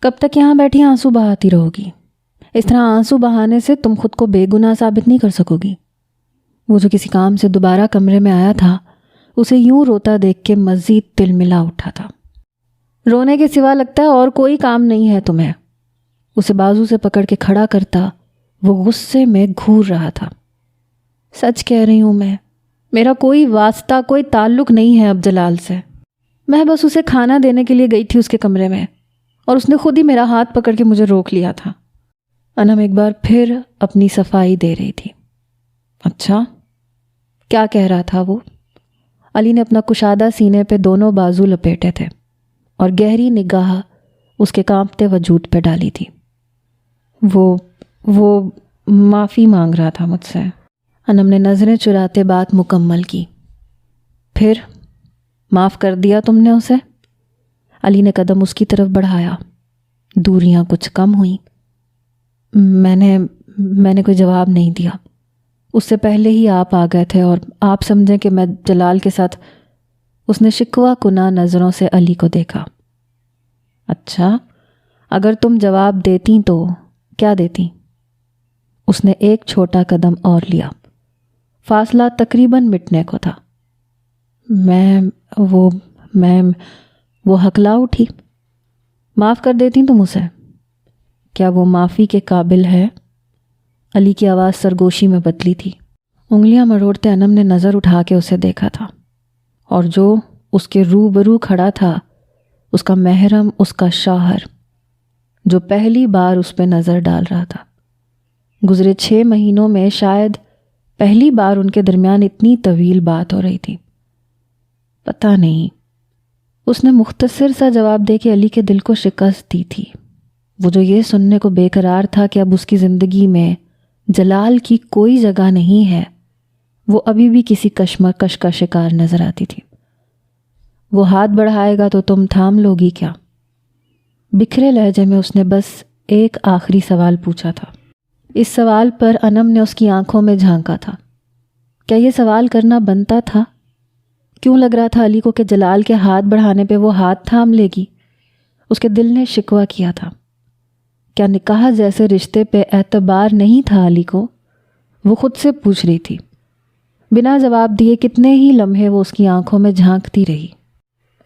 کب تک یہاں بیٹھی آنسو بہاتی رہو گی؟ اس طرح آنسو بہانے سے تم خود کو بے گناہ ثابت نہیں کر سکو گی۔ وہ جو کسی کام سے دوبارہ کمرے میں آیا تھا اسے یوں روتا دیکھ کے مزید تل ملا اٹھا تھا۔ رونے کے سوا لگتا ہے اور کوئی کام نہیں ہے تمہیں۔ اسے بازو سے پکڑ کے کھڑا کرتا وہ غصے میں گھور رہا تھا۔ سچ کہہ رہی ہوں میں، میرا کوئی واسطہ کوئی تعلق نہیں ہے اب جلال سے۔ میں بس اسے کھانا دینے کے لیے گئی تھی اس کے کمرے میں، اور اس نے خود ہی میرا ہاتھ پکڑ کے مجھے روک لیا تھا۔ انم ایک بار پھر اپنی صفائی دے رہی تھی۔ اچھا، کیا کہہ رہا تھا وہ؟ علی نے اپنا کشادہ سینے پہ دونوں بازو لپیٹے تھے اور گہری نگاہ اس کے کانپتے وجود پہ ڈالی تھی۔ وہ معافی مانگ رہا تھا مجھ سے۔ انم نے نظریں چراتے بات مکمل کی۔ پھر معاف کر دیا تم نے اسے؟ علی نے قدم اس کی طرف بڑھایا۔ دوریاں کچھ کم ہوئیں۔ میں نے کوئی جواب نہیں دیا۔ اس سے پہلے ہی آپ آ گئے تھے اور آپ سمجھیں کہ میں جلال کے ساتھ۔ اس نے شکوہ کناں نظروں سے علی کو دیکھا۔ اچھا، اگر تم جواب دیتی تو کیا دیتی؟ اس نے ایک چھوٹا قدم اور لیا۔ فاصلہ تقریباً مٹنے کو تھا۔ وہ ہکلا اٹھی۔ معاف کر دیتی تم اسے؟ کیا وہ معافی کے قابل ہے؟ علی کی آواز سرگوشی میں بدلی تھی۔ انگلیاں مروڑتے انم نے نظر اٹھا کے اسے دیکھا تھا، اور جو اس کے روبرو کھڑا تھا اس کا محرم، اس کا شوہر، جو پہلی بار اس پہ نظر ڈال رہا تھا۔ گزرے 6 مہینوں میں شاید پہلی بار ان کے درمیان اتنی طویل بات ہو رہی تھی۔ پتہ نہیں، اس نے مختصر سا جواب دے کے علی کے دل کو شکست دی تھی۔ وہ جو یہ سننے کو بے قرار تھا کہ اب اس کی زندگی میں جلال کی کوئی جگہ نہیں ہے، وہ ابھی بھی کسی کشمکش کا شکار نظر آتی تھی۔ وہ ہاتھ بڑھائے گا تو تم تھام لوگی کیا؟ بکھرے لہجے میں اس نے بس ایک آخری سوال پوچھا تھا۔ اس سوال پر انم نے اس کی آنکھوں میں جھانکا تھا۔ کیا یہ سوال کرنا بنتا تھا؟ کیوں لگ رہا تھا علی کو کہ جلال کے ہاتھ بڑھانے پہ وہ ہاتھ تھام لے گی؟ اس کے دل نے شکوہ کیا تھا۔ کیا نکاح جیسے رشتے پہ اعتبار نہیں تھا علی کو؟ وہ خود سے پوچھ رہی تھی۔ بنا جواب دیے کتنے ہی لمحے وہ اس کی آنکھوں میں جھانکتی رہی۔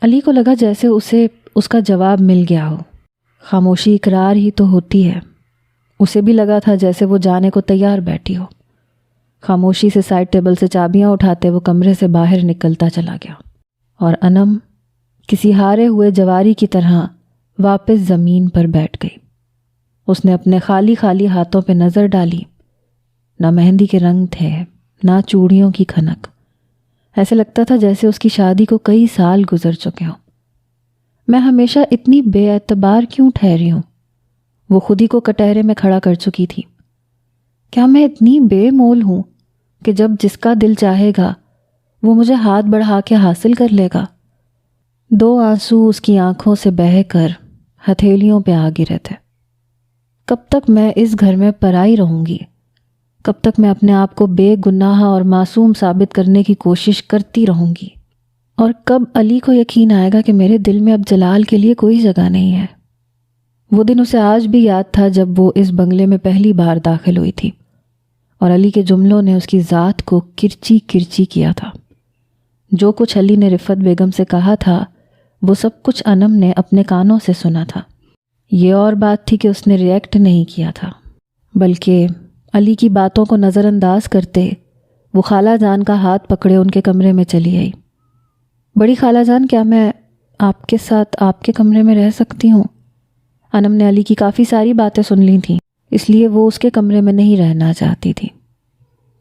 علی کو لگا جیسے اسے اس کا جواب مل گیا ہو۔ خاموشی اقرار ہی تو ہوتی ہے۔ اسے بھی لگا تھا جیسے وہ جانے کو تیار بیٹھی ہو۔ خاموشی سے سائڈ ٹیبل سے چابیاں اٹھاتے وہ کمرے سے باہر نکلتا چلا گیا، اور انم کسی ہارے ہوئے جواری کی طرح واپس زمین پر بیٹھ گئی۔ اس نے اپنے خالی ہاتھوں پہ نظر ڈالی۔ نہ مہندی کے رنگ تھے، نہ چوڑیوں کی کھنک۔ ایسے لگتا تھا جیسے اس کی شادی کو کئی سال گزر چکے ہوں۔ میں ہمیشہ اتنی بے اعتبار کیوں ٹھہری ہوں؟ وہ خود ہی کو کٹہرے میں کھڑا کر چکی تھی۔ کیا میں اتنی بے مول ہوں کہ جب جس کا دل چاہے گا وہ مجھے ہاتھ بڑھا کے حاصل کر لے گا؟ 2 آنسو اس کی آنکھوں سے بہہ کر ہتھیلیوں پہ آ گرے تھے۔ کب تک میں اس گھر میں پرائی رہوں گی؟ کب تک میں اپنے آپ کو بے گناہ اور معصوم ثابت کرنے کی کوشش کرتی رہوں گی؟ اور کب علی کو یقین آئے گا کہ میرے دل میں اب جلال کے لیے کوئی جگہ نہیں ہے؟ وہ دن اسے آج بھی یاد تھا جب وہ اس بنگلے میں پہلی بار داخل ہوئی تھی، اور علی کے جملوں نے اس کی ذات کو کرچی کرچی کیا تھا۔ جو کچھ علی نے رفت بیگم سے کہا تھا وہ سب کچھ انم نے اپنے کانوں سے سنا تھا۔ یہ اور بات تھی کہ اس نے ریئیکٹ نہیں کیا تھا، بلکہ علی کی باتوں کو نظر انداز کرتے وہ خالہ جان کا ہاتھ پکڑے ان کے کمرے میں چلی آئی۔ بڑی خالہ جان، کیا میں آپ کے ساتھ آپ کے کمرے میں رہ سکتی ہوں؟ انم نے علی کی کافی ساری باتیں سن لی تھیں، اس لیے وہ اس کے کمرے میں نہیں رہنا چاہتی تھی۔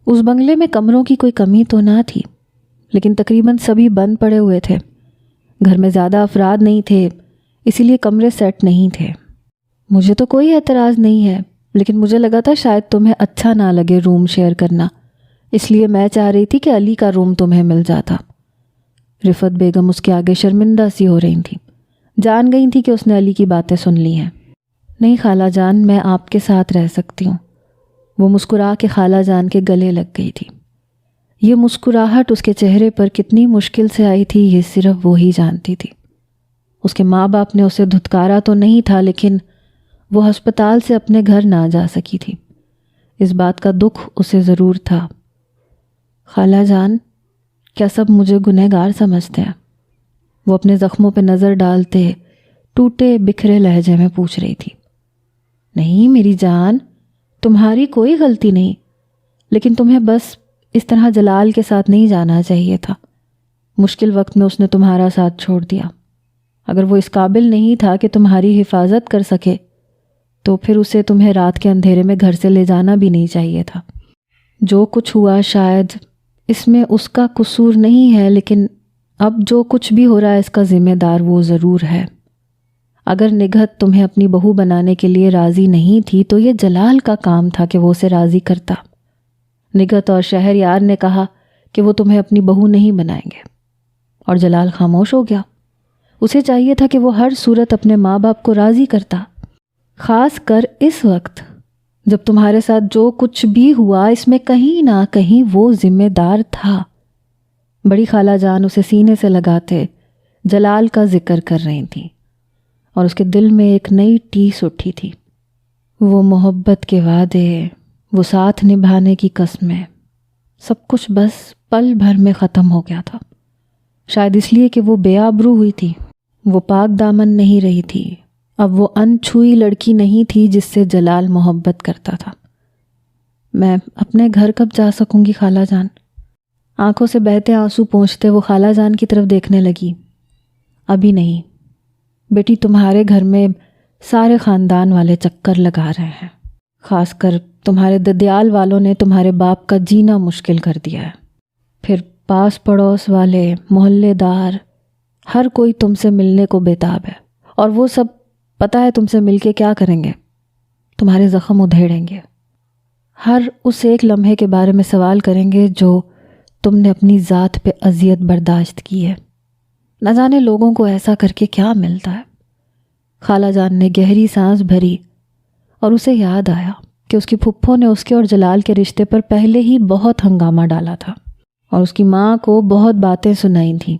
اس بنگلے میں کمروں کی کوئی کمی تو نہ تھی، لیکن تقریباً سبھی بند پڑے ہوئے تھے۔ گھر میں زیادہ افراد نہیں تھے، اسی لیے کمرے سیٹ نہیں تھے۔ مجھے تو کوئی اعتراض نہیں ہے، لیکن مجھے لگا تھا شاید تمہیں اچھا نہ لگے روم شیئر کرنا، اس لیے میں چاہ رہی تھی کہ علی کا روم تمہیں مل جاتا۔ رفت بیگم اس کے آگے شرمندہ سی ہو رہی تھی، جان گئی تھی کہ اس نے علی کی باتیں سن لی ہیں۔ نہیں خالہ جان، میں آپ کے ساتھ رہ سکتی ہوں۔ وہ مسکرا کے خالہ جان کے گلے لگ گئی تھی۔ یہ مسکراہٹ اس کے چہرے پر کتنی مشکل سے آئی تھی یہ صرف وہی جانتی تھی۔ اس کے ماں باپ نے اسے دھتکارا تو نہیں تھا، لیکن وہ ہسپتال سے اپنے گھر نہ جا سکی تھی۔ اس بات کا دکھ اسے ضرور تھا۔ خالہ جان، کیا سب مجھے گنہگار سمجھتے ہیں؟ وہ اپنے زخموں پہ نظر ڈالتے ٹوٹے بکھرے لہجے میں پوچھ رہی تھی۔ نہیں میری جان، تمہاری کوئی غلطی نہیں، لیکن تمہیں بس اس طرح جلال کے ساتھ نہیں جانا چاہیے تھا۔ مشکل وقت میں اس نے تمہارا ساتھ چھوڑ دیا۔ اگر وہ اس قابل نہیں تھا کہ تمہاری حفاظت کر سکے تو پھر اسے تمہیں رات کے اندھیرے میں گھر سے لے جانا بھی نہیں چاہیے تھا۔ جو کچھ ہوا شاید اس میں اس کا قصور نہیں ہے، لیکن اب جو کچھ بھی ہو رہا ہے اس کا ذمہ دار وہ ضرور ہے۔ اگر نگہت تمہیں اپنی بہو بنانے کے لیے راضی نہیں تھی تو یہ جلال کا کام تھا کہ وہ اسے راضی کرتا۔ نگہت اور شہریار نے کہا کہ وہ تمہیں اپنی بہو نہیں بنائیں گے، اور جلال خاموش ہو گیا۔ اسے چاہیے تھا کہ وہ ہر صورت اپنے ماں باپ کو راضی کرتا، خاص کر اس وقت جب تمہارے ساتھ جو کچھ بھی ہوا اس میں کہیں نہ کہیں وہ ذمہ دار تھا۔ بڑی خالہ جان اسے سینے سے لگاتے جلال کا ذکر کر رہی تھیں، اور اس کے دل میں ایک نئی ٹیس اٹھی تھی۔ وہ محبت کے وعدے، وہ ساتھ نبھانے کی قسمیں، سب کچھ بس پل بھر میں ختم ہو گیا تھا۔ شاید اس لیے کہ وہ بے آبرو ہوئی تھی۔ وہ پاک دامن نہیں رہی تھی، اب وہ ان چھوئی لڑکی نہیں تھی جس سے جلال محبت کرتا تھا۔ میں اپنے گھر کب جا سکوں گی خالہ جان؟ آنکھوں سے بہتے آنسو پونچھتے وہ خالہ جان کی طرف دیکھنے لگی۔ ابھی نہیں بیٹی، تمہارے گھر میں سارے خاندان والے چکر لگا رہے ہیں، خاص کر تمہارے ددیال والوں نے تمہارے باپ کا جینا مشکل کر دیا ہے۔ پھر پاس پڑوس والے، محلے دار، ہر کوئی تم سے ملنے کو بےتاب ہے، اور وہ سب پتہ ہے تم سے مل کے کیا کریں گے؟ تمہارے زخم ادھیڑیں گے، ہر اس ایک لمحے کے بارے میں سوال کریں گے جو تم نے اپنی ذات پہ اذیت برداشت کی ہے۔ نہ جانے لوگوں کو ایسا کر کے کیا ملتا ہے۔ خالہ جان نے گہری سانس بھری، اور اسے یاد آیا کہ اس کی پھپھو نے اس کے اور جلال کے رشتے پر پہلے ہی بہت ہنگامہ ڈالا تھا، اور اس کی ماں کو بہت باتیں سنائی تھیں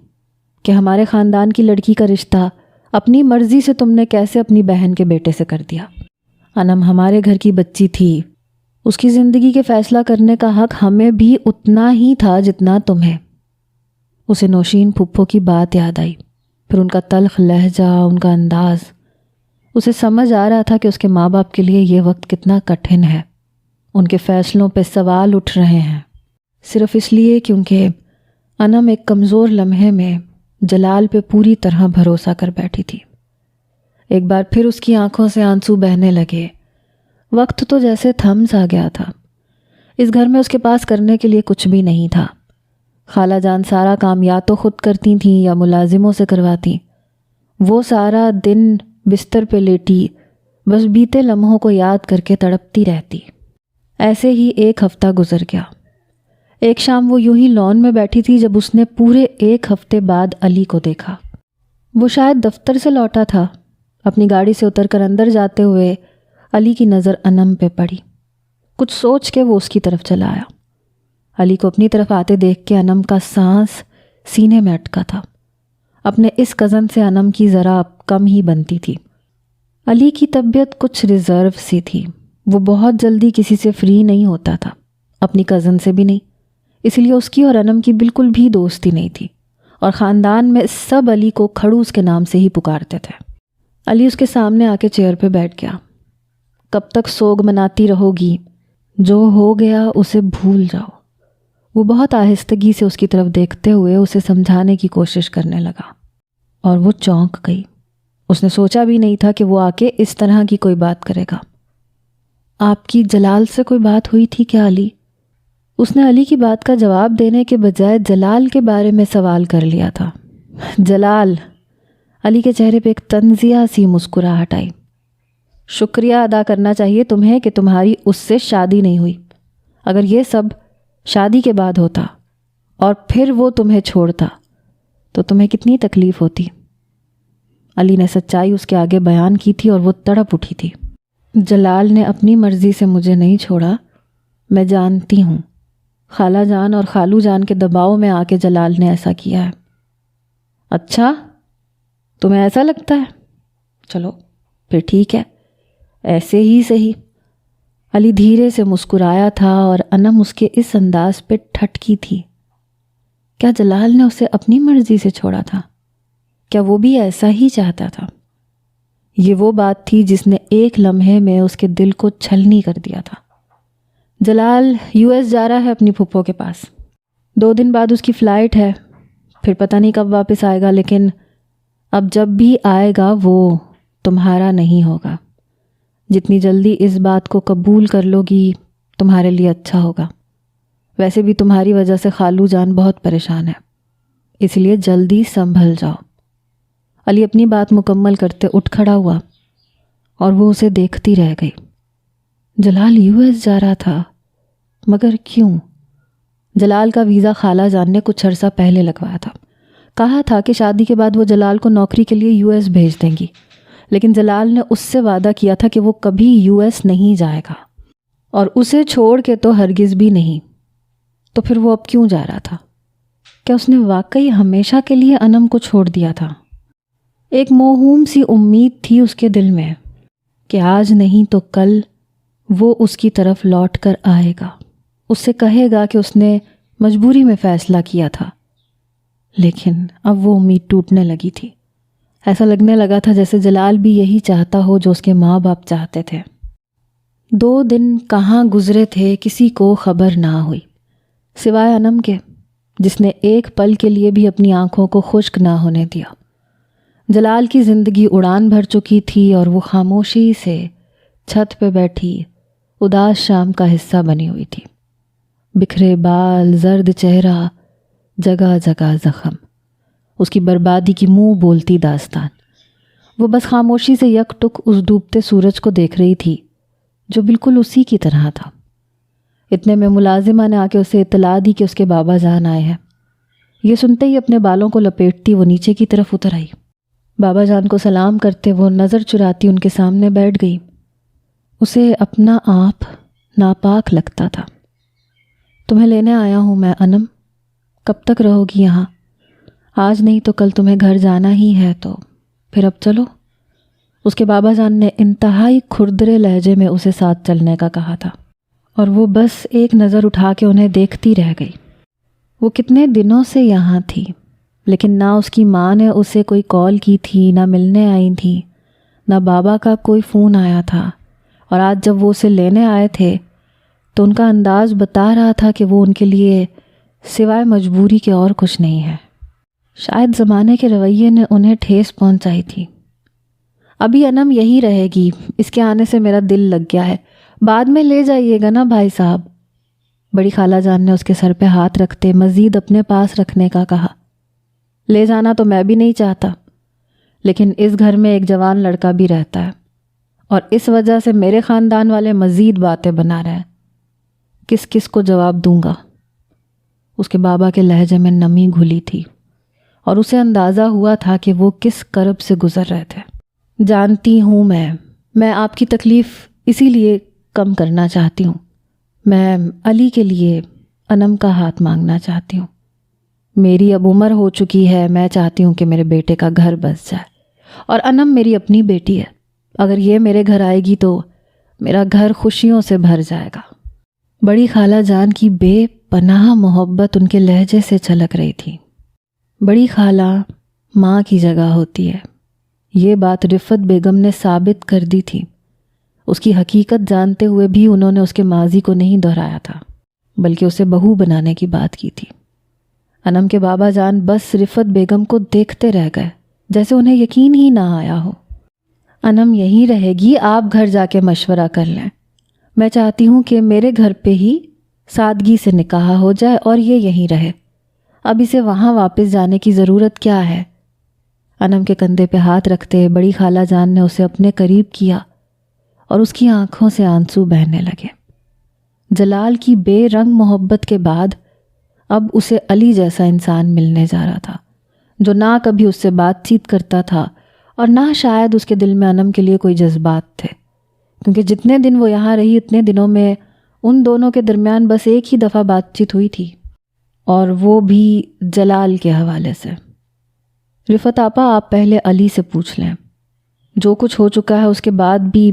کہ ہمارے خاندان کی لڑکی کا رشتہ اپنی مرضی سے تم نے کیسے اپنی بہن کے بیٹے سے کر دیا۔ انم ہمارے گھر کی بچی تھی، اس کی زندگی کے فیصلہ کرنے کا حق ہمیں بھی اتنا ہی تھا جتنا تمہیں۔ اسے نوشین پھپھو کی بات یاد آئی، پھر ان کا تلخ لہجہ، ان کا انداز۔ اسے سمجھ آ رہا تھا کہ اس کے ماں باپ کے لیے یہ وقت کتنا کٹھن ہے۔ ان کے فیصلوں پہ سوال اٹھ رہے ہیں، صرف اس لیے کیونکہ انم ایک کمزور لمحے میں جلال پہ پوری طرح بھروسہ کر بیٹھی تھی۔ ایک بار پھر اس کی آنکھوں سے آنسو بہنے لگے۔ وقت تو جیسے تھم سا گیا تھا۔ اس گھر میں اس کے پاس کرنے کے لیے کچھ بھی نہیں تھا۔ خالہ جان سارا کام یا تو خود کرتی تھیں یا ملازموں سے کرواتی۔ وہ سارا دن بستر پہ لیٹی بس بیتے لمحوں کو یاد کر کے تڑپتی رہتی۔ ایسے ہی ایک ہفتہ گزر گیا۔ ایک شام وہ یوں ہی لان میں بیٹھی تھی جب اس نے پورے ایک ہفتے بعد علی کو دیکھا۔ وہ شاید دفتر سے لوٹا تھا۔ اپنی گاڑی سے اتر کر اندر جاتے ہوئے علی کی نظر انم پہ پڑی۔ کچھ سوچ کے وہ اس کی طرف چلا آیا۔ علی کو اپنی طرف آتے دیکھ کے انم کا سانس سینے میں اٹکا تھا۔ اپنے اس کزن سے انم کی ذرا کم ہی بنتی تھی۔ علی کی طبیعت کچھ ریزرو سی تھی۔ وہ بہت جلدی کسی سے فری نہیں ہوتا تھا، اپنی کزن سے بھی نہیں، اس لیے اس کی اور انم کی بالکل بھی دوستی نہیں تھی، اور خاندان میں سب علی کو کھڑوس کے نام سے ہی پکارتے تھے۔ علی اس کے سامنے آ کے چیئر پہ بیٹھ گیا۔ کب تک سوگ مناتی رہو گی؟ جو ہو گیا اسے بھول جاؤ۔ وہ بہت آہستگی سے اس کی طرف دیکھتے ہوئے اسے سمجھانے کی کوشش کرنے لگا، اور وہ چونک گئی۔ اس نے سوچا بھی نہیں تھا کہ وہ آ کے اس طرح کی کوئی بات کرے گا۔ آپ کی جلال سے کوئی بات ہوئی تھی کیا علی؟ اس نے علی کی بات کا جواب دینے کے بجائے جلال کے بارے میں سوال کر لیا تھا۔ جلال؟ علی کے چہرے پہ ایک طنزیہ سی مسکراہٹ آئی۔ شکریہ ادا کرنا چاہیے تمہیں کہ تمہاری اس سے شادی نہیں ہوئی۔ اگر یہ سب شادی کے بعد ہوتا اور پھر وہ تمہیں چھوڑتا تو تمہیں کتنی تکلیف ہوتی۔ علی نے سچائی اس کے آگے بیان کی تھی اور وہ تڑپ اٹھی تھی۔ جلال نے اپنی مرضی سے مجھے نہیں چھوڑا، میں جانتی ہوں۔ خالہ جان اور خالو جان کے دباؤ میں آ کے جلال نے ایسا کیا ہے۔ اچھا، تمہیں ایسا لگتا ہے؟ چلو پھر ٹھیک ہے، ایسے ہی صحیح۔ علی دھیرے سے مسکرایا تھا اور انم اس کے اس انداز پہ ٹھٹکی تھی۔ کیا جلال نے اسے اپنی مرضی سے چھوڑا تھا؟ کیا وہ بھی ایسا ہی چاہتا تھا؟ یہ وہ بات تھی جس نے ایک لمحے میں اس کے دل کو چھلنی کر دیا تھا۔ جلال US جا رہا ہے اپنی پھپھو کے پاس، 2 دن بعد اس کی فلائٹ ہے، پھر پتہ نہیں کب واپس آئے گا، لیکن اب جب بھی آئے گا وہ تمہارا نہیں ہوگا۔ جتنی جلدی اس بات کو قبول کر لو گی تمہارے لیے اچھا ہوگا۔ ویسے بھی تمہاری وجہ سے خالو جان بہت پریشان ہے، اس لیے جلدی سنبھل جاؤ۔ علی اپنی بات مکمل کرتے اٹھ کھڑا ہوا اور وہ اسے دیکھتی رہ گئی۔ جلال US جا رہا تھا، مگر کیوں؟ جلال کا ویزا خالہ جان نے کچھ عرصہ پہلے لگوایا تھا۔ کہا تھا کہ شادی کے بعد وہ جلال کو نوکری کے لیے US بھیج دیں گی، لیکن جلال نے اس سے وعدہ کیا تھا کہ وہ کبھی US نہیں جائے گا، اور اسے چھوڑ کے تو ہرگز بھی نہیں۔ تو پھر وہ اب کیوں جا رہا تھا؟ کیا اس نے واقعی ہمیشہ کے لیے انم کو چھوڑ دیا تھا؟ ایک موہوم سی امید تھی اس کے دل میں کہ آج نہیں تو کل وہ اس کی طرف لوٹ کر آئے گا، اس سے کہے گا کہ اس نے مجبوری میں فیصلہ کیا تھا۔ لیکن اب وہ امید ٹوٹنے لگی تھی۔ ایسا لگنے لگا تھا جیسے جلال بھی یہی چاہتا ہو جو اس کے ماں باپ چاہتے تھے۔ 2 دن کہاں گزرے تھے کسی کو خبر نہ ہوئی، سوائے انم کے، جس نے ایک پل کے لیے بھی اپنی آنکھوں کو خشک نہ ہونے دیا۔ جلال کی زندگی اڑان بھر چکی تھی اور وہ خاموشی سے چھت پہ بیٹھی اداس شام کا حصہ بنی ہوئی تھی۔ بکھرے بال، زرد چہرہ، جگہ جگہ زخم، اس کی بربادی کی منہ بولتی داستان۔ وہ بس خاموشی سے یک ٹک اس ڈوبتے سورج کو دیکھ رہی تھی جو بالکل اسی کی طرح تھا۔ اتنے میں ملازمہ نے آ کے اسے اطلاع دی کہ اس کے بابا جان آئے ہیں۔ یہ سنتے ہی اپنے بالوں کو لپیٹتی وہ نیچے کی طرف اتر آئی۔ بابا جان کو سلام کرتے وہ نظر چراتی ان کے سامنے بیٹھ گئی۔ اسے اپنا آپ ناپاک لگتا تھا۔ تمہیں لینے آیا ہوں میں انم، کب تک رہو گی یہاں؟ آج نہیں تو کل تمہیں گھر جانا ہی ہے، تو پھر اب چلو۔ اس کے بابا جان نے انتہائی کھردرے لہجے میں اسے ساتھ چلنے کا کہا تھا، اور وہ بس ایک نظر اٹھا کے انہیں دیکھتی رہ گئی۔ وہ کتنے دنوں سے یہاں تھی، لیکن نہ اس کی ماں نے اسے کوئی کال کی تھی، نہ ملنے آئی تھی، نہ بابا کا کوئی فون آیا تھا، اور آج جب وہ اسے لینے آئے تھے تو ان کا انداز بتا رہا تھا کہ وہ ان کے لیے سوائے مجبوری کے اور کچھ نہیں ہے۔ شاید زمانے کے رویے نے انہیں ٹھیس پہنچائی تھی۔ ابھی انم یہی رہے گی، اس کے آنے سے میرا دل لگ گیا ہے، بعد میں لے جائیے گا نا بھائی صاحب۔ بڑی خالہ جان نے اس کے سر پہ ہاتھ رکھتے مزید اپنے پاس رکھنے کا کہا۔ لے جانا تو میں بھی نہیں چاہتا، لیکن اس گھر میں ایک جوان لڑکا بھی رہتا ہے، اور اس وجہ سے میرے خاندان والے مزید باتیں بنا رہے ہیں۔ کس کس کو جواب دوں گا؟ اس کے بابا کے لہجے میں نمی گھلی تھی، اور اسے اندازہ ہوا تھا کہ وہ کس کرب سے گزر رہے تھے۔ جانتی ہوں میں آپ کی تکلیف اسی لیے کم کرنا چاہتی ہوں۔ میں علی کے لیے انم کا ہاتھ مانگنا چاہتی ہوں۔ میری اب عمر ہو چکی ہے، میں چاہتی ہوں کہ میرے بیٹے کا گھر بس جائے، اور انم میری اپنی بیٹی ہے۔ اگر یہ میرے گھر آئے گی تو میرا گھر خوشیوں سے بھر جائے گا۔ بڑی خالہ جان کی بے پناہ محبت ان کے لہجے سے چھلک رہی تھی۔ بڑی خالہ ماں کی جگہ ہوتی ہے، یہ بات رفت بیگم نے ثابت کر دی تھی۔ اس کی حقیقت جانتے ہوئے بھی انہوں نے اس کے ماضی کو نہیں دہرایا تھا، بلکہ اسے بہو بنانے کی بات کی تھی۔ انم کے بابا جان بس رفت بیگم کو دیکھتے رہ گئے، جیسے انہیں یقین ہی نہ آیا ہو۔ انم یہیں رہے گی، آپ گھر جا کے مشورہ کر لیں۔ میں چاہتی ہوں کہ میرے گھر پہ ہی سادگی سے نکاح ہو جائے اور یہ یہیں رہے۔ اب اسے وہاں واپس جانے کی ضرورت کیا ہے؟ انم کے کندھے پہ ہاتھ رکھتے بڑی خالہ جان نے اسے اپنے قریب کیا اور اس کی آنکھوں سے آنسو بہنے لگے۔ جلال کی بے رنگ محبت کے بعد اب اسے علی جیسا انسان ملنے جا رہا تھا، جو نہ کبھی اس سے بات چیت کرتا تھا اور نہ شاید اس کے دل میں انم کے لیے کوئی جذبات تھے، کیونکہ جتنے دن وہ یہاں رہی اتنے دنوں میں ان دونوں کے درمیان بس ایک ہی دفعہ بات چیت ہوئی تھی، اور وہ بھی جلال کے حوالے سے۔ رفت آپا آپ پہلے علی سے پوچھ لیں، جو کچھ ہو چکا ہے اس کے بعد بھی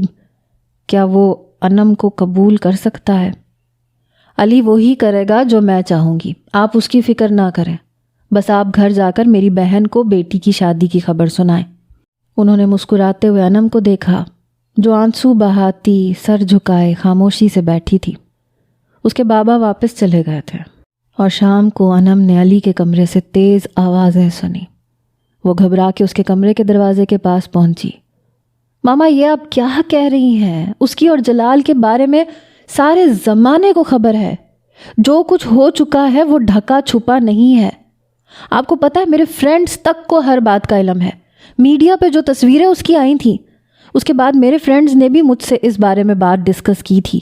کیا وہ انم کو قبول کر سکتا ہے؟ علی وہی کرے گا جو میں چاہوں گی، آپ اس کی فکر نہ کریں، بس آپ گھر جا کر میری بہن کو بیٹی کی شادی کی خبر سنائیں۔ انہوں نے مسکراتے ہوئے انم کو دیکھا جو آنسو بہاتی سر جھکائے خاموشی سے بیٹھی تھی۔ اس کے بابا واپس چلے گئے تھے اور شام کو انم نے علی کے کمرے سے تیز آوازیں سنی۔ وہ گھبرا کے اس کے کمرے کے دروازے کے پاس پہنچی۔ ماما یہ آپ کیا کہہ رہی ہیں؟ اس کی اور جلال کے بارے میں سارے زمانے کو خبر ہے، جو کچھ ہو چکا ہے وہ ڈھکا چھپا نہیں ہے۔ آپ کو پتہ ہے میرے فرینڈز تک کو ہر بات کا علم ہے، میڈیا پہ جو تصویریں اس کی آئی تھیں اس کے بعد میرے فرینڈز نے بھی مجھ سے اس بارے میں بات ڈسکس کی تھی۔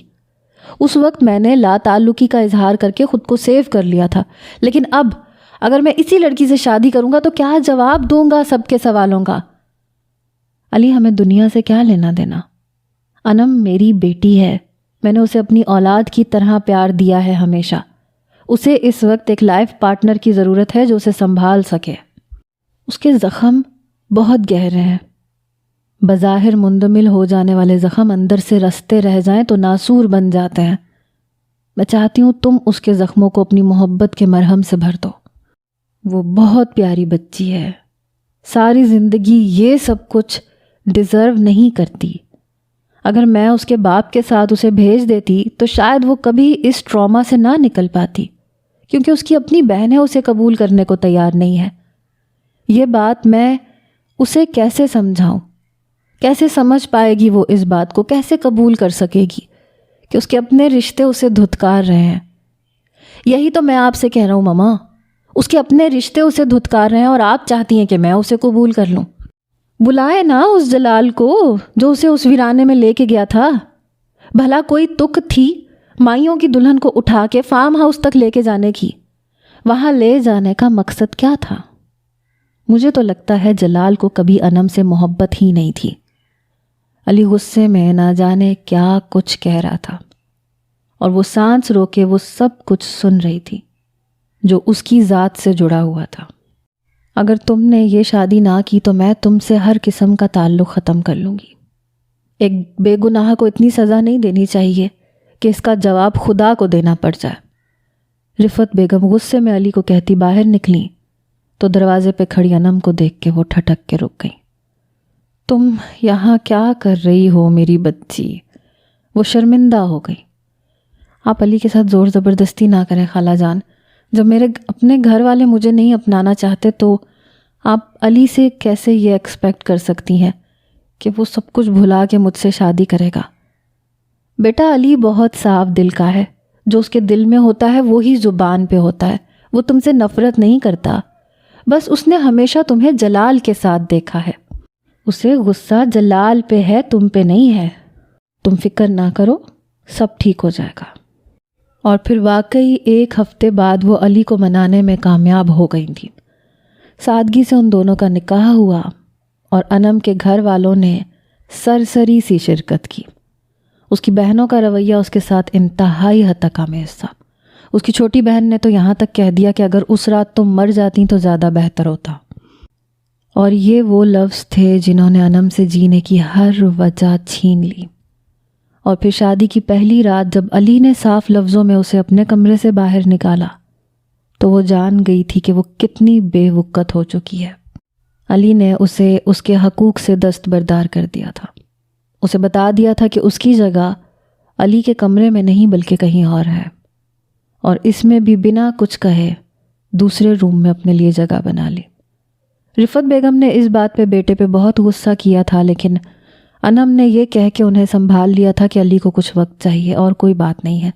اس وقت میں نے لا تعلقی کا اظہار کر کے خود کو سیو کر لیا تھا، لیکن اب اگر میں اسی لڑکی سے شادی کروں گا تو کیا جواب دوں گا سب کے سوالوں کا؟ علی ہمیں دنیا سے کیا لینا دینا؟ انم میری بیٹی ہے، میں نے اسے اپنی اولاد کی طرح پیار دیا ہے ہمیشہ۔ اسے اس وقت ایک لائف پارٹنر کی ضرورت ہے جو اسے سنبھال سکے۔ اس کے زخم بہت گہرے ہیں، بظاہر مندمل ہو جانے والے زخم اندر سے رستے رہ جائیں تو ناسور بن جاتے ہیں۔ میں چاہتی ہوں تم اس کے زخموں کو اپنی محبت کے مرہم سے بھر دو۔ وہ بہت پیاری بچی ہے، ساری زندگی یہ سب کچھ ڈیزرو نہیں کرتی۔ اگر میں اس کے باپ کے ساتھ اسے بھیج دیتی تو شاید وہ کبھی اس ٹراما سے نہ نکل پاتی، کیونکہ اس کی اپنی بہن ہے اسے قبول کرنے کو تیار نہیں ہے۔ یہ بات میں اسے کیسے سمجھاؤں؟ کیسے سمجھ پائے گی وہ اس بات کو؟ کیسے قبول کر سکے گی کہ اس کے اپنے رشتے اسے دھتکار رہے ہیں؟ یہی تو میں آپ سے کہہ رہا ہوں ماما، اس کے اپنے رشتے اسے دھتکار رہے ہیں اور آپ چاہتی ہیں کہ میں اسے قبول کر لوں۔ بلائے نا اس جلال کو جو اسے اس ویرانے میں لے کے گیا تھا۔ بھلا کوئی تک تھی مائیوں کی دلہن کو اٹھا کے فارم ہاؤس تک لے کے جانے کی؟ وہاں لے جانے کا مقصد کیا تھا؟ مجھے تو لگتا ہے جلال کو کبھی انم سے محبت ہی نہیں تھی۔ علی غصے میں نہ جانے کیا کچھ کہہ رہا تھا اور وہ سانس روکے وہ سب کچھ سن رہی تھی جو اس کی ذات سے جڑا ہوا تھا۔ اگر تم نے یہ شادی نہ کی تو میں تم سے ہر قسم کا تعلق ختم کر لوں گی۔ ایک بے گناہ کو اتنی سزا نہیں دینی چاہیے کہ اس کا جواب خدا کو دینا پڑ جائے۔ رفت بیگم غصے میں علی کو کہتی باہر نکلی تو دروازے پہ کھڑی انم کو دیکھ کے وہ ٹھٹک کے رک گئی۔ تم یہاں کیا کر رہی ہو میری بچی؟ وہ شرمندہ ہو گئی۔ آپ علی کے ساتھ زور زبردستی نہ کریں خالہ جان، جب میرے اپنے گھر والے مجھے نہیں اپنانا چاہتے تو آپ علی سے کیسے یہ ایکسپیکٹ کر سکتی ہیں کہ وہ سب کچھ بھلا کے مجھ سے شادی کرے گا؟ بیٹا علی بہت صاف دل کا ہے، جو اس کے دل میں ہوتا ہے وہی زبان پہ ہوتا ہے۔ وہ تم سے نفرت نہیں کرتا، بس اس نے ہمیشہ تمہیں جلال کے ساتھ دیکھا ہے۔ اسے غصہ جلال پہ ہے، تم پہ نہیں ہے۔ تم فکر نہ کرو، سب ٹھیک ہو جائے گا۔ اور پھر واقعی ایک ہفتے بعد وہ علی کو منانے میں کامیاب ہو گئی تھیں۔ سادگی سے ان دونوں کا نکاح ہوا اور انم کے گھر والوں نے سرسری سی شرکت کی۔ اس کی بہنوں کا رویہ اس کے ساتھ انتہائی حد تک آمیز تھا۔ اس کی چھوٹی بہن نے تو یہاں تک کہہ دیا کہ اگر اس رات تم مر جاتی تو زیادہ بہتر ہوتا۔ اور یہ وہ لفظ تھے جنہوں نے انم سے جینے کی ہر وجہ چھین لی۔ اور پھر شادی کی پہلی رات جب علی نے صاف لفظوں میں اسے اپنے کمرے سے باہر نکالا تو وہ جان گئی تھی کہ وہ کتنی بے وقت ہو چکی ہے۔ علی نے اسے اس کے حقوق سے دستبردار کر دیا تھا۔ اسے بتا دیا تھا کہ اس کی جگہ علی کے کمرے میں نہیں بلکہ کہیں اور ہے، اور اس میں بھی بنا کچھ کہے دوسرے روم میں اپنے لیے جگہ بنا لی۔ رفت بیگم نے اس بات پہ بیٹے پہ بہت غصہ کیا تھا، لیکن انم نے یہ کہہ کے انہیں سنبھال لیا تھا کہ علی کو کچھ وقت چاہیے اور کوئی بات نہیں ہے۔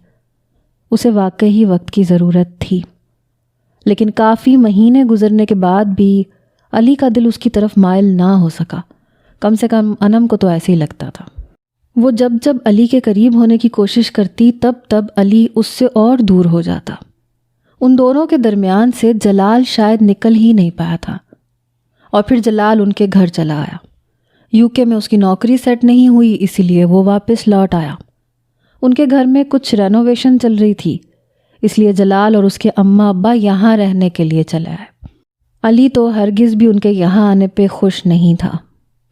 اسے واقعی وقت کی ضرورت تھی، لیکن کافی مہینے گزرنے کے بعد بھی علی کا دل اس کی طرف مائل نہ ہو سکا۔ کم سے کم انم کو تو ایسے ہی لگتا تھا۔ وہ جب جب علی کے قریب ہونے کی کوشش کرتی تب علی اس سے اور دور ہو جاتا۔ ان دونوں کے درمیان سے جلال شاید نکل ہی نہیں پایا تھا۔ اور پھر جلال ان کے گھر چلا آیا۔ UK میں اس کی نوکری سیٹ نہیں ہوئی، اسی لیے وہ واپس لوٹ آیا۔ ان کے گھر میں کچھ رینوویشن چل رہی تھی، اس لیے جلال اور اس کے اماں ابا یہاں رہنے کے لیے چلے آئے۔ علی تو ہرگز بھی ان کے یہاں آنے پہ خوش نہیں تھا،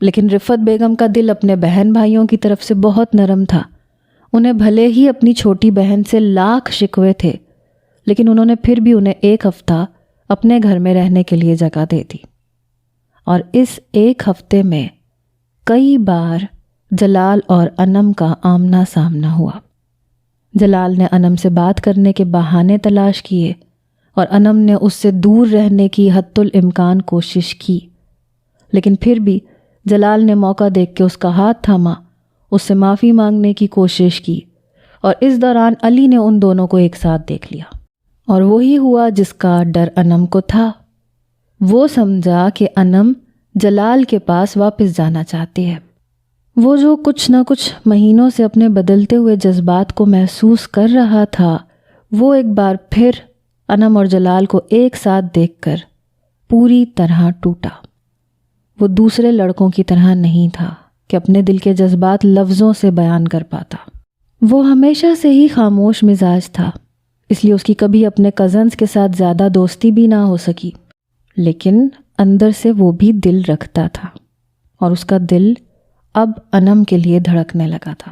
لیکن رفت بیگم کا دل اپنے بہن بھائیوں کی طرف سے بہت نرم تھا۔ انہیں بھلے ہی اپنی چھوٹی بہن سے لاکھ شکوے تھے، لیکن انہوں نے پھر بھی انہیں ایک ہفتہ اپنے گھر میں رہنے کے لیے جگہ دے دی، اور اس ایک ہفتے میں کئی بار جلال اور انم کا آمنا سامنا ہوا۔ جلال نے انم سے بات کرنے کے بہانے تلاش کیے اور انم نے اس سے دور رہنے کی حتی الامکان کوشش کی، لیکن پھر بھی جلال نے موقع دیکھ کے اس کا ہاتھ تھاما، اس سے معافی مانگنے کی کوشش کی، اور اس دوران علی نے ان دونوں کو ایک ساتھ دیکھ لیا، اور وہی ہوا جس کا ڈر انم کو تھا۔ وہ سمجھا کہ انم جلال کے پاس واپس جانا چاہتی ہے۔ وہ جو کچھ نہ کچھ مہینوں سے اپنے بدلتے ہوئے جذبات کو محسوس کر رہا تھا، وہ ایک بار پھر انم اور جلال کو ایک ساتھ دیکھ کر پوری طرح ٹوٹا۔ وہ دوسرے لڑکوں کی طرح نہیں تھا کہ اپنے دل کے جذبات لفظوں سے بیان کر پاتا۔ وہ ہمیشہ سے ہی خاموش مزاج تھا، اس لیے اس کی کبھی اپنے کزنز کے ساتھ زیادہ دوستی بھی نہ ہو سکی، لیکن اندر سے وہ بھی دل رکھتا تھا، اور اس کا دل اب انم کے لیے دھڑکنے لگا تھا۔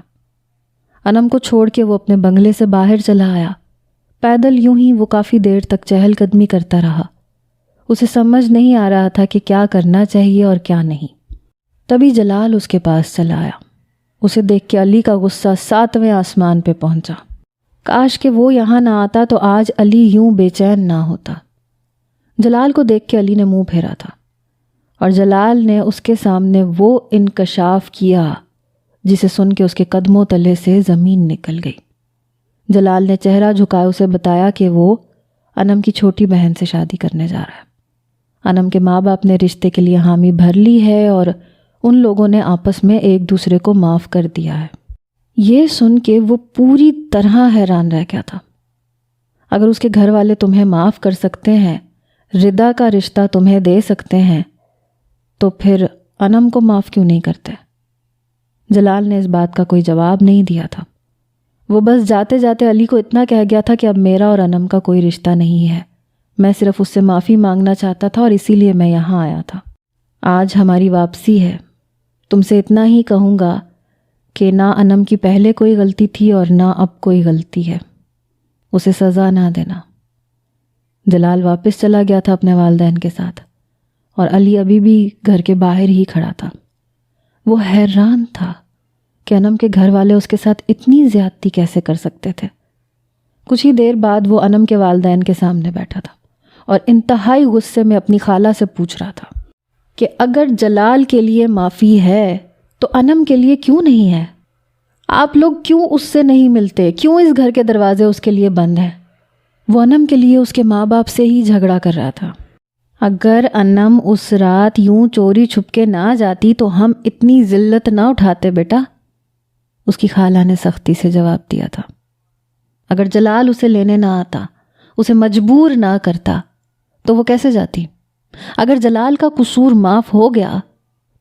انم کو چھوڑ کے وہ اپنے بنگلے سے باہر چلا آیا۔ پیدل یوں ہی وہ کافی دیر تک چہل قدمی کرتا رہا۔ اسے سمجھ نہیں آ رہا تھا کہ کیا کرنا چاہیے اور کیا نہیں۔ تبھی جلال اس کے پاس چلا آیا۔ اسے دیکھ کے علی کا غصہ 7ویں آسمان پہ پہنچا۔ کاش کہ وہ یہاں نہ آتا تو آج علی یوں بے چین نہ ہوتا۔ جلال کو دیکھ کے علی نے منہ پھیرا تھا، اور جلال نے اس کے سامنے وہ انکشاف کیا جسے سن کے اس کے قدموں تلے سے زمین نکل گئی۔ جلال نے چہرہ جھکائے اسے بتایا کہ وہ انم کی چھوٹی بہن سے شادی کرنے جا رہا ہے۔ انم کے ماں باپ نے رشتے کے لیے حامی بھر لی ہے، اور ان لوگوں نے آپس میں ایک دوسرے کو معاف کر دیا ہے۔ یہ سن کے وہ پوری طرح حیران رہ گیا تھا۔ اگر اس کے گھر والے تمہیں معاف کر سکتے ہیں، ردا کا رشتہ تمہیں دے سکتے ہیں، تو پھر انم کو معاف کیوں نہیں کرتے؟ جلال نے اس بات کا کوئی جواب نہیں دیا تھا۔ وہ بس جاتے جاتے علی کو اتنا کہہ گیا تھا کہ اب میرا اور انم کا کوئی رشتہ نہیں ہے، میں صرف اس سے معافی مانگنا چاہتا تھا، اور اسی لیے میں یہاں آیا تھا۔ آج ہماری واپسی ہے، تم سے اتنا ہی کہوں گا کہ نہ انم کی پہلے کوئی غلطی تھی اور نہ اب کوئی غلطی ہے، اسے سزا نہ دینا۔ جلال واپس چلا گیا تھا اپنے والدین کے ساتھ، اور علی ابھی بھی گھر کے باہر ہی کھڑا تھا۔ وہ حیران تھا کہ انم کے گھر والے اس کے ساتھ اتنی زیادتی کیسے کر سکتے تھے۔ کچھ ہی دیر بعد وہ انم کے والدین کے سامنے بیٹھا تھا اور انتہائی غصے میں اپنی خالہ سے پوچھ رہا تھا کہ اگر جلال کے لیے معافی ہے تو انم کے لیے کیوں نہیں ہے؟ آپ لوگ کیوں اس سے نہیں ملتے؟ کیوں اس گھر کے دروازے اس کے لیے بند ہیں؟ وہ انم کے لیے اس کے ماں باپ سے ہی جھگڑا کر رہا تھا۔ اگر انم اس رات یوں چوری چھپ کے نہ جاتی تو ہم اتنی ذلت نہ اٹھاتے بیٹا، اس کی خالہ نے سختی سے جواب دیا تھا۔ اگر جلال اسے لینے نہ آتا، اسے مجبور نہ کرتا، تو وہ کیسے جاتی؟ اگر جلال کا قصور معاف ہو گیا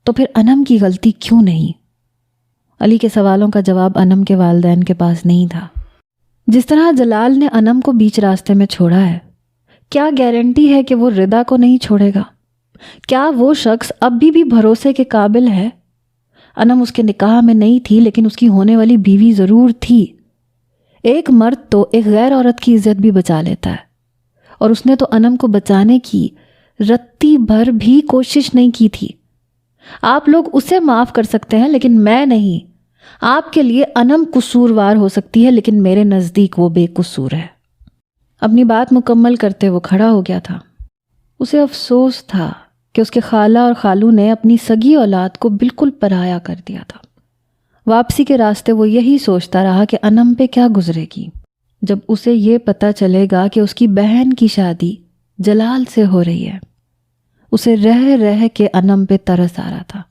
تو پھر انم کی غلطی کیوں نہیں؟ علی کے سوالوں کا جواب انم کے والدین کے پاس نہیں تھا۔ جس طرح جلال نے انم کو بیچ راستے میں چھوڑا ہے، کیا گارنٹی ہے کہ وہ ردا کو نہیں چھوڑے گا؟ کیا وہ شخص اب بھی بھروسے کے قابل ہے؟ انم اس کے نکاح میں نہیں تھی، لیکن اس کی ہونے والی بیوی ضرور تھی۔ ایک مرد تو ایک غیر عورت کی عزت بھی بچا لیتا ہے، اور اس نے تو انم کو بچانے کی رتی بھر بھی کوشش نہیں کی تھی۔ آپ لوگ اسے معاف کر سکتے ہیں لیکن میں نہیں۔ آپ کے لیے انم قصوروار ہو سکتی ہے، لیکن میرے نزدیک وہ بے قصور ہے۔ اپنی بات مکمل کرتے وہ کھڑا ہو گیا تھا۔ اسے افسوس تھا کہ اس کے خالہ اور خالو نے اپنی سگی اولاد کو بالکل پرایا کر دیا تھا۔ واپسی کے راستے وہ یہی سوچتا رہا کہ انم پہ کیا گزرے گی جب اسے یہ پتہ چلے گا کہ اس کی بہن کی شادی جلال سے ہو رہی ہے۔ اسے رہ رہ کے انم پہ ترس آ رہا تھا۔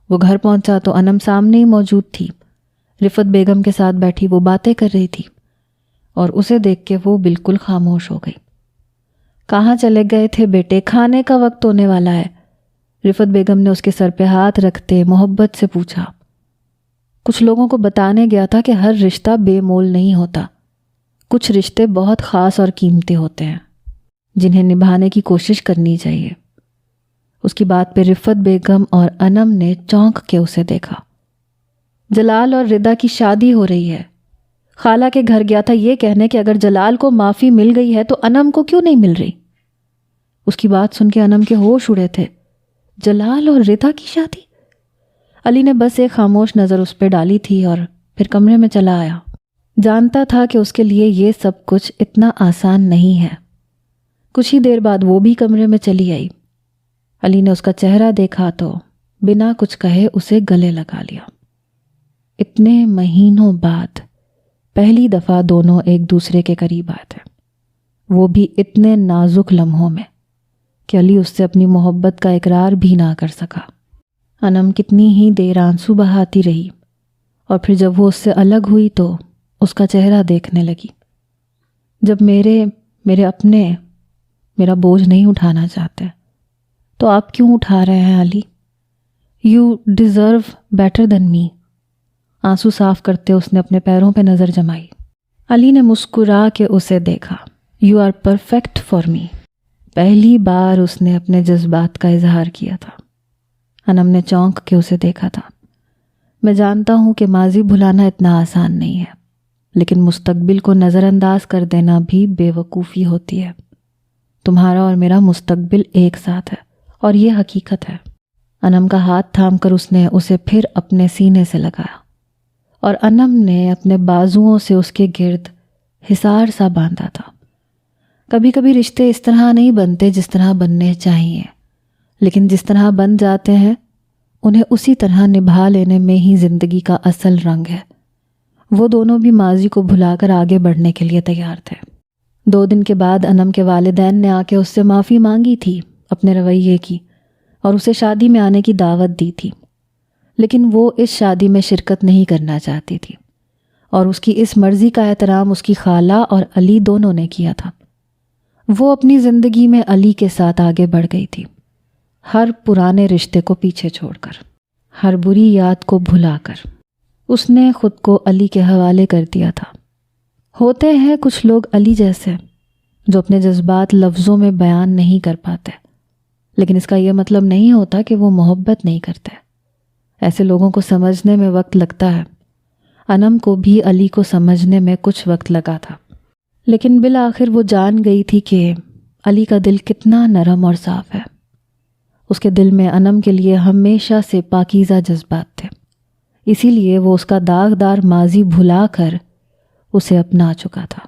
وہ گھر پہنچا تو انم سامنے ہی موجود تھی، رفت بیگم کے ساتھ بیٹھی وہ باتیں کر رہی تھی، اور اسے دیکھ کے وہ بالکل خاموش ہو گئی۔ کہاں چلے گئے تھے بیٹے؟ کھانے کا وقت ہونے والا ہے۔ رفت بیگم نے اس کے سر پہ ہاتھ رکھتے محبت سے پوچھا۔ کچھ لوگوں کو بتانے گیا تھا کہ ہر رشتہ بے مول نہیں ہوتا، کچھ رشتے بہت خاص اور قیمتی ہوتے ہیں۔ جنہیں نبھانے کی کوشش کرنی چاہیے۔ اس کی بات پہ رفت بیگم اور انم نے چونک کے اسے دیکھا۔ جلال اور ردا کی شادی ہو رہی ہے۔ خالہ کے گھر گیا تھا یہ کہنے کہ اگر جلال کو معافی مل گئی ہے تو انم کو کیوں نہیں مل رہی؟ اس کی بات سن کے انم کے ہوش اڑے تھے۔ جلال اور ردا کی شادی؟ علی نے بس ایک خاموش نظر اس پہ ڈالی تھی اور پھر کمرے میں چلا آیا۔ جانتا تھا کہ اس کے لیے یہ سب کچھ اتنا آسان نہیں ہے۔ کچھ ہی دیر بعد وہ بھی کمرے میں چلی آئی۔ علی نے اس کا چہرہ دیکھا تو بنا کچھ کہے اسے گلے لگا لیا۔ اتنے مہینوں بعد پہلی دفعہ دونوں ایک دوسرے کے قریب آئے تھے، وہ بھی اتنے نازک لمحوں میں کہ علی اس سے اپنی محبت کا اقرار بھی نہ کر سکا۔ انم کتنی ہی دیر آنسو بہاتی رہی اور پھر جب وہ اس سے الگ ہوئی تو اس کا چہرہ دیکھنے لگی۔ جب میرے اپنے میرا بوجھ نہیں اٹھانا چاہتے تو آپ کیوں اٹھا رہے ہیں علی؟ یو ڈیزرو بیٹر دین می۔ آنسو صاف کرتے اس نے اپنے پیروں پہ نظر جمائی۔ علی نے مسکرا کے اسے دیکھا۔ You are perfect for me. پہلی بار اس نے اپنے جذبات کا اظہار کیا تھا۔ انم نے چونک کے اسے دیکھا تھا۔ میں جانتا ہوں کہ ماضی بھلانا اتنا آسان نہیں ہے، لیکن مستقبل کو نظر انداز کر دینا بھی بے وقوفی ہوتی ہے۔ تمہارا اور میرا مستقبل ایک ساتھ ہے اور یہ حقیقت ہے۔ انم کا ہاتھ تھام کر اس نے اسے پھر اپنے سینے سے لگایا اور انم نے اپنے بازوؤں سے اس کے گرد حصار سا باندھا تھا۔ کبھی کبھی رشتے اس طرح نہیں بنتے جس طرح بننے چاہیے، لیکن جس طرح بن جاتے ہیں انہیں اسی طرح نبھا لینے میں ہی زندگی کا اصل رنگ ہے۔ وہ دونوں بھی ماضی کو بھلا کر آگے بڑھنے کے لیے تیار تھے۔ 2 دن کے بعد انم کے والدین نے آ کے اس سے معافی مانگی تھی اپنے رویے کی اور اسے شادی میں آنے کی دعوت دی تھی، لیکن وہ اس شادی میں شرکت نہیں کرنا چاہتی تھی اور اس کی اس مرضی کا احترام اس کی خالہ اور علی دونوں نے کیا تھا۔ وہ اپنی زندگی میں علی کے ساتھ آگے بڑھ گئی تھی، ہر پرانے رشتے کو پیچھے چھوڑ کر، ہر بری یاد کو بھلا کر۔ اس نے خود کو علی کے حوالے کر دیا تھا۔ ہوتے ہیں کچھ لوگ علی جیسے جو اپنے جذبات لفظوں میں بیان نہیں کر پاتے، لیکن اس کا یہ مطلب نہیں ہوتا کہ وہ محبت نہیں کرتے۔ ایسے لوگوں کو سمجھنے میں وقت لگتا ہے۔ انم کو بھی علی کو سمجھنے میں کچھ وقت لگا تھا، لیکن بالآخر وہ جان گئی تھی کہ علی کا دل کتنا نرم اور صاف ہے۔ اس کے دل میں انم کے لیے ہمیشہ سے پاکیزہ جذبات تھے، اسی لیے وہ اس کا داغدار ماضی بھلا کر اسے اپنا چکا تھا۔